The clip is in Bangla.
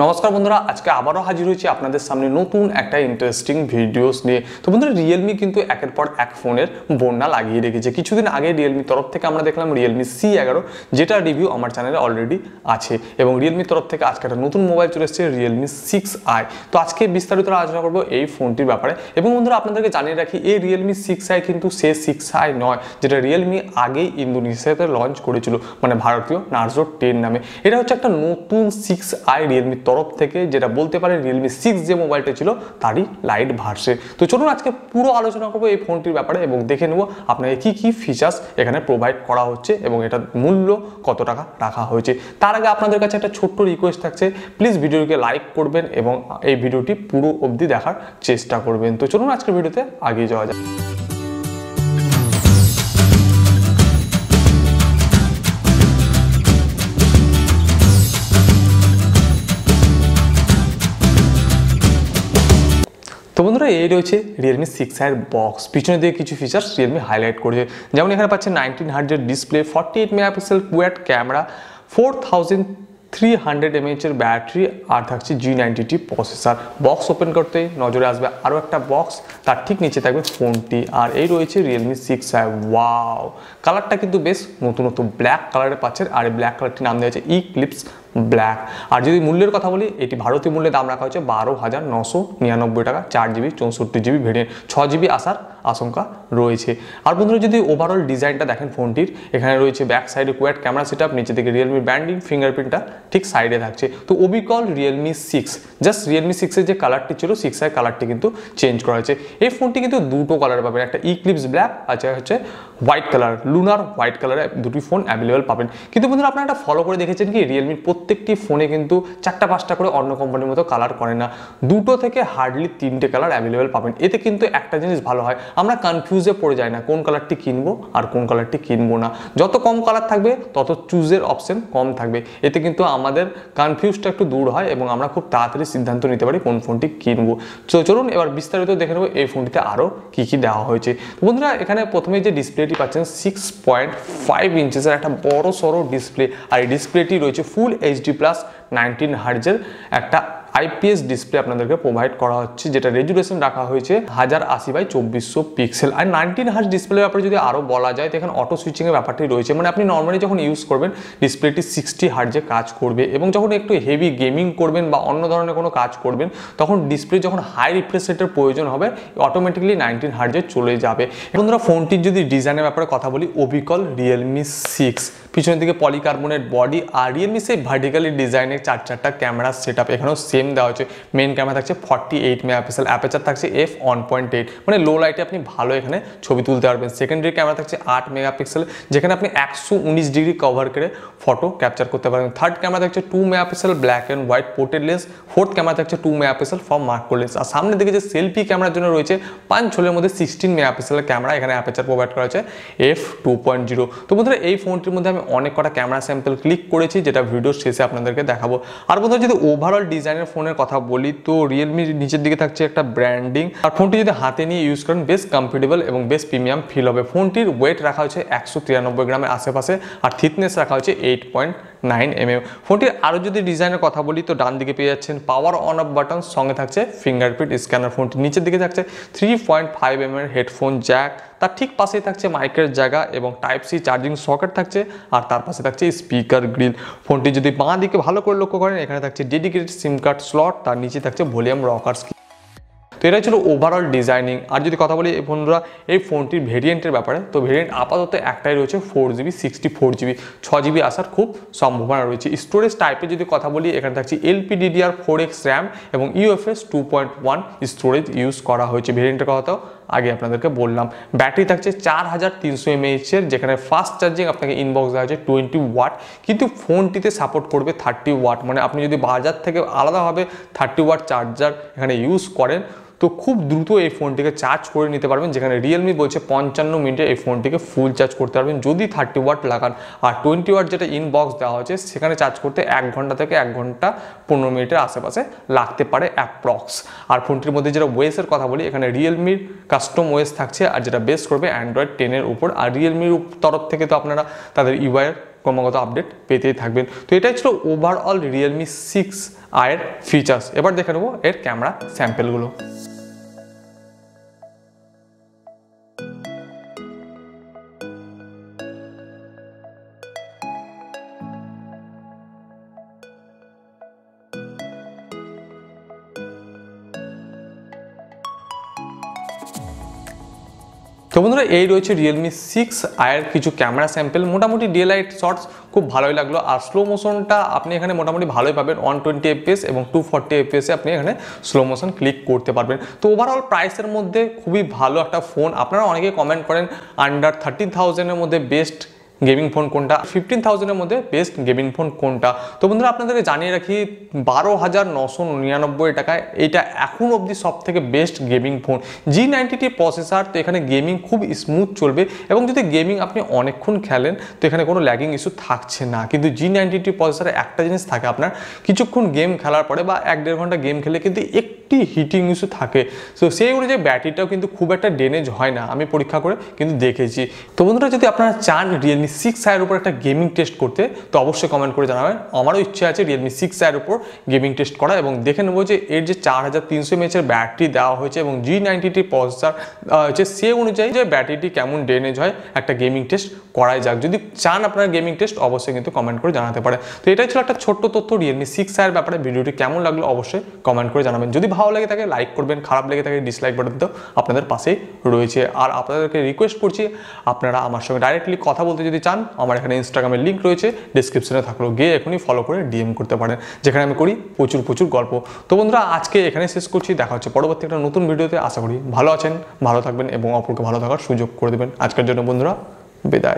নমস্কার বন্ধুরা, আজকে আবারও হাজির হয়েছি আপনাদের সামনে নতুন একটা ইন্টারেস্টিং ভিডিওস নিয়ে। তো বন্ধুরা, রিয়েলমি কিন্তু একের পর এক ফোনের বন্যা লাগিয়ে রেখেছে। কিছুদিন আগে রিয়েলমি তরফ থেকে আমরা দেখলাম রিয়েলমি C11, যেটা রিভিউ আমার চ্যানেলে অলরেডি আছে, এবং রিয়েলমি তরফ থেকে আজকে একটা নতুন মোবাইল চলে এসেছে রিয়েলমি 6i। তো আজকে বিস্তারিত আলোচনা করবো এই ফোনটির ব্যাপারে। এবং বন্ধুরা, আপনাদেরকে জানিয়ে রাখি, এই রিয়েলমি 6i কিন্তু সে 6i নয় যেটা রিয়েলমি আগেই ইন্দোনেশিয়াতে লঞ্চ করেছিল, মানে ভারতীয় নার্জো 10 নামে। এটা হচ্ছে একটা নতুন 6i রিয়েলমি তরফ থেকে, যেটা বলতে পারে রিয়েলমি 6 যে মোবাইলটা ছিল তারই লাইট ভার্সন। তো চলুন আজকে পুরো আলোচনা করবো এই ফোনটির ব্যাপারে এবং দেখে নেব আপনাকে কি কি ফিচার্স এখানে প্রোভাইড করা হচ্ছে এবং এটার মূল্য কত টাকা রাখা হয়েছে। তার আগে আপনাদের কাছে একটা ছোট্ট রিকোয়েস্ট থাকছে, প্লিজ ভিডিওটিকে লাইক করবেন এবং এই ভিডিওটি পুরো অবধি দেখার চেষ্টা করবেন। তো চলুন আজকের ভিডিওতে এগিয়ে যাওয়া যায়। তো বন্ধুরা, এই রয়েছে রিয়েলমি 6i বক্স। পিছনের দিকে কিছু ফিচার্স রিয়েলমি হাইলাইট করেছে, যেমন এখানে পাচ্ছেন 19 হার্টজের display, 48 megapixel quad camera, 4300 mAh এর ব্যাটারি, আর থাকছে G90T প্রসেসর। বক্স ওপেন করতে নজরে আসবে আরও একটা বক্স, তার ঠিক নিচে থাকবে ফোনটি। আর এই রয়েছে রিয়েলমি 6i। ওয়াও, কালারটা কিন্তু বেশ নতুন ব্ল্যাক কালারে পাচ্ছেন, আর এই ব্ল্যাক কালারটির নাম দেওয়া হয়েছে ইক্লিপস ব্ল্যাক। আর যদি মূল্যের কথা বলি, এটি ভারতীয় মূল্যে দাম রাখা হয়েছে 12,999 টাকা। 4GB 64GB ভেরিয়েন্ট, 6GB আসার আশঙ্কা রয়েছে। আর বন্ধুরা, যদি ওভারঅল ডিজাইনটা দেখেন ফোনটির, এখানে রয়েছে ব্যাক সাইডে কোয়াড ক্যামেরা সেটআপ, নিচে থেকে রিয়েলমি ব্র্যান্ডিং, ফিঙ্গারপ্রিন্টটা ঠিক সাইডে থাকছে। তো ওবিকল রিয়েলমি 6, জাস্ট রিয়েলমি 6 এর যে কালারটি ছিল 6i কালারটি কিন্তু চেঞ্জ করা হয়েছে। এই ফোনটি কিন্তু দুটো কালার পাবেন, একটা ইক্লিপস ব্ল্যাক, আচ্ছা হচ্ছে হোয়াইট কালার, লুনার হোয়াইট কালারে দুটি ফোন অ্যাভেলেবেল পাবেন। কিন্তু বন্ধুরা, আপনারা একটা ফলো করে দেখেছেন কি, রিয়েলমির প্রত্যেকটি ফোনে কিন্তু 4টা-5টা করে অন্য কোম্পানির মতো কালার করে না, 2টো থেকে হার্ডলি 3টে কালার অ্যাভেলেবেল পাবেন। এতে কিন্তু একটা জিনিস ভালো হয়, আমরা কনফিউজে পড়ে যাই না কোন কালারটি কিনবো আর কোন কালারটি কিনবো না। যত কম কালার থাকবে তত চুজের অপশন কম থাকবে, এতে কিন্তু আমাদের কনফিউজটা একটু দূর হয় এবং আমরা খুব তাড়াতাড়ি সিদ্ধান্ত নিতে পারি কোন ফোনটি কিনবো। তো চলুন এবার বিস্তারিত দেখে নেবো এই ফোনটিতে আরও কী কী দেওয়া হয়েছে। বন্ধুরা, এখানে প্রথমে যে ডিসপ্লেটি পাচ্ছেন 6.5 ইঞ্চেসের একটা বড় সড়ো ডিসপ্লে, আর এই ডিসপ্লেটি রয়েছে ফুল HD+ 19 হার্টজের একটা IPS ডিসপ্লে আপনাদেরকে প্রোভাইড করা হচ্ছে, যেটা রেজুলেশন রাখা হয়েছে 1080x2400 পিক্সেল। আর 19 হার্টজ ডিসপ্লের ব্যাপারে যদি আরও বলা যায়, তো এখানে অটো সুইচিংয়ের ব্যাপারটি রয়েছে, মানে আপনি নর্মালি যখন ইউজ করবেন ডিসপ্লেটি 60 হার্টজে কাজ করবে, এবং যখন একটু হেভি গেমিং করবেন বা অন্য ধরনের কোনো কাজ করবেন, তখন ডিসপ্লে যখন হাই রিফ্রেশ রেটের প্রয়োজন হবে অটোমেটিক্যালি 19 হার্টজে চলে যাবে। বন্ধুরা, ফোনটির যদি ডিজাইনের ব্যাপারে কথা বলি, ওবিকল রিয়েলমি 6, পিছনের দিকে পলিকার্বনেট বডি, আর রিয়েলমি সেই ভার্টিক্যালি ডিজাইনের 4টা ক্যামেরা সেটআপ এখানেও সেম দেওয়া হচ্ছে। মেন ক্যামেরা থাকছে 48 মেগাপিক্সেল, অ্যাপারচার থাকছে f1.8, মানে লো লাইটে আপনি ভালো এখানে ছবি তুলতে পারবেন। সেকেন্ডারি ক্যামেরা থাকছে 8 মেগাপিক্সেল, যেখানে আপনি 119 ডিগ্রি কভার করে ফটো ক্যাপচার করতে পারবেন। থার্ড ক্যামেরা থাকছে 2 megapixel black and white portrait lens, fourth camera থাকছে 2 মেগাপিক্সেল ফর মাক্রো লেন্স। আর সামনের দিকে যে সেলফি ক্যামেরার জন্য রয়েছে 5 হোলের মধ্যে 16 মেগাপিক্সেলের ক্যামেরা, এখানে অ্যাপারচার প্রোভাইড করা হয়েছে f2.0। তো বন্ধুরা, এই ফোনটির মধ্যে আমি অনেক কটা ক্যামেরা স্যাম্পল ক্লিক করেছি, যেটা ভিডিওর শেষে আপনাদেরকে দেখাবো। আর বন্ধুরা, যদি ওভারঅল ডিজাইনের ফোনের কথা বলি, তো রিয়েলমির নিচের দিকে থাকছে একটা ব্র্যান্ডিং, আর ফোনটি যদি হাতে নিয়ে ইউজ করেন বেশ কমফোর্টেবল এবং বেশ প্রিমিয়াম ফিল হবে। ফোনটির ওয়েট রাখা হয়েছে 193 গ্রামের আশেপাশে, আর থিকনেস রাখা হয়েছে 8.9 mm। ফোনটির আরও যদি ডিজাইনের কথা বলি, তো ডান দিকে পেয়ে যাচ্ছেন পাওয়ার অন অফ বাটন, সঙ্গে থাকছে ফিঙ্গারপ্রিন্ট স্ক্যানার। ফোনটির নিচের দিকে থাকছে 3.5 mm এর হেডফোন জ্যাক, তার ঠিক পাশেই থাকছে মাইকের জায়গা এবং টাইপ-C চার্জিং সকেট থাকছে, আর তার পাশে থাকছে স্পিকার গ্রিল। ফোনটি যদি বাঁ দিকে ভালো করে লক্ষ্য করেন, এখানে থাকছে ডেডিকেটেড সিম কার্ড স্লট, তার নিচে থাকছে ভলিউম রকার্স। তো এটা ছিল ওভারঅল ডিজাইনিং। আর যদি কথা বলি বন্ধুরা এই ফোনটির ভেরিয়েন্টের ব্যাপারে, তো ভেরিয়েন্ট আপাতত একটাই রয়েছে 4GB 64GB, 6GB আসার খুব সম্ভাবনা রয়েছে। স্টোরেজ টাইপের যদি কথা বলি, এখানে থাকছে LPDDR4X র্যাম এবং UFS 2.1 স্টোরেজ ইউজ করা হয়েছে। ভেরিয়েন্টের কথা আগে আপনাদেরকে বললাম। ব্যাটারি থাকছে 4300 mAh এর, যেখানে ফাস্ট চার্জিং আপনাকে ইনবক্স দেওয়া হয়েছে 20 ওয়াট, কিন্তু ফোনটিতে সাপোর্ট করবে 30 ওয়াট। মানে আপনি যদি বাজার থেকে আলাদাভাবে 30 ওয়াট চার্জার এখানে ইউজ করেন, তো খুব দ্রুত এই ফোনটিকে চার্জ করে নিতে পারবেন, যেখানে রিয়েলমি বলছে 55 মিনিটে এই ফোনটিকে ফুল চার্জ করতে পারবেন যদি 30 ওয়াট লাগান। আর 20 ওয়াট যেটা ইনবক্স দেওয়া হয়েছে, সেখানে চার্জ করতে 1 ঘন্টা থেকে 1 ঘন্টা 15 মিনিটের আশেপাশে লাগতে পারে অ্যাপ্রক্স। আর ফোনটির মধ্যে যেটা ওয়েসের কথা বলি, এখানে রিয়েলমির কাস্টম ওয়েস থাকছে, আর যেটা বেস করবে অ্যান্ড্রয়েড 10 এর উপর। আর রিয়েলমির তরফ থেকে তো আপনারা তাদের ইউআই ক্রমাগত আপডেট পেতেই থাকবেন। তো এটাই ছিল ওভারঅল রিয়েলমি 6i এর ফিচার্স। এবার দেখে নেবো এর ক্যামেরা স্যাম্পেলগুলো। তো বন্ধুরা এই রয়েছে রিয়েলমি 6i এর কিছু ক্যামেরা স্যাম্পেল। মোটামুটি ডে লাইট শটস খুব ভালোই লাগলো, আর স্লো মোশনটা আপনি এখানে মোটামুটি ভালোই পাবেন। 120 fps এবং 240 fps এ আপনি এখানে স্লো মোশন ক্লিক করতে পারবেন। তো ওভারঅল প্রাইসের মধ্যে খুবই ভালো একটা ফোন। আপনারা অনেকে কমেন্ট করেন আন্ডার 30,000 এর মধ্যে বেস্ট গেমিং ফোন কোনটা, 15,000 এর মধ্যে বেস্ট গেমিং ফোন কোনটা। তো বন্ধুরা আপনাদেরকে জানিয়ে রাখি 12,999 টাকায় এইটা এখন অবধি সব থেকে best gaming phone. G90T processor, তো এখানে গেমিং খুব স্মুথ চলবে এবং যদি গেমিং আপনি অনেকক্ষণ খেলেন তো এখানে কোনো ল্যাগিং ইস্যু থাকছে না। কিন্তু G90T প্রসেসরে একটা জিনিস থাকে, আপনার কিছুক্ষণ গেম খেলার পরে বা 1-1.5 ঘন্টা গেম খেলে কিন্তু একটি হিটিং ইস্যু থাকে। তো সেই অনুযায়ী ব্যাটারিটাও কিন্তু খুব একটা ড্যামেজ হয় না, আমি পরীক্ষা করে কিন্তু দেখেছি। তো বন্ধুরা যদি আপনারা চান রিয়েলমি 6i এর উপর একটা গেমিং টেস্ট করতে তো অবশ্যই কমেন্ট করে জানাবেন। আমারও ইচ্ছে আছে রিয়েলমি 6i এর উপর গেমিং টেস্ট করা এবং দেখে নেবো যে এর যে 4300 mAh এর ব্যাটারি দেওয়া হয়েছে এবং G90T প্রসেসর হচ্ছে সে অনুযায়ী যে ব্যাটারিটি কেমন ড্যামেজ হয় একটা গেমিং টেস্ট করাই যাক। যদি চান আপনারা গেমিং টেস্ট অবশ্যই কিন্তু কমেন্ট করে জানাতে পারে। তো এটাই ছিল একটা ছোট্ট তথ্য রিয়েলমি 6i এর ব্যাপারে। ভিডিওটি কেমন লাগলো অবশ্যই কমেন্ট করে জানাবেন। যদি ভালো লেগে থাকে লাইক করবেন, খারাপ লেগে থাকে ডিসলাইক বাটন তো আপনাদের পাশেই রয়েছে। আর আপনাদেরকে রিকোয়েস্ট করছি আপনারা আমার সঙ্গে ডাইরেক্টলি কথা বলতে যদি চান, আমার এখানে ইনস্টাগ্রামের লিঙ্ক রয়েছে ডিসক্রিপশনে, থাকলো গিয়ে এখনই ফলো করে ডিএম করতে পারেন, যেখানে আমি করি প্রচুর গল্প। তো বন্ধুরা আজকে এখানে শেষ করছি, দেখা হচ্ছে পরবর্তী একটা নতুন ভিডিওতে। আশা করি ভালো আছেন, ভালো থাকবেন এবং অপরকে ভালো থাকার সুযোগ করে দেবেন। আজকের জন্য বন্ধুরা বিদায়।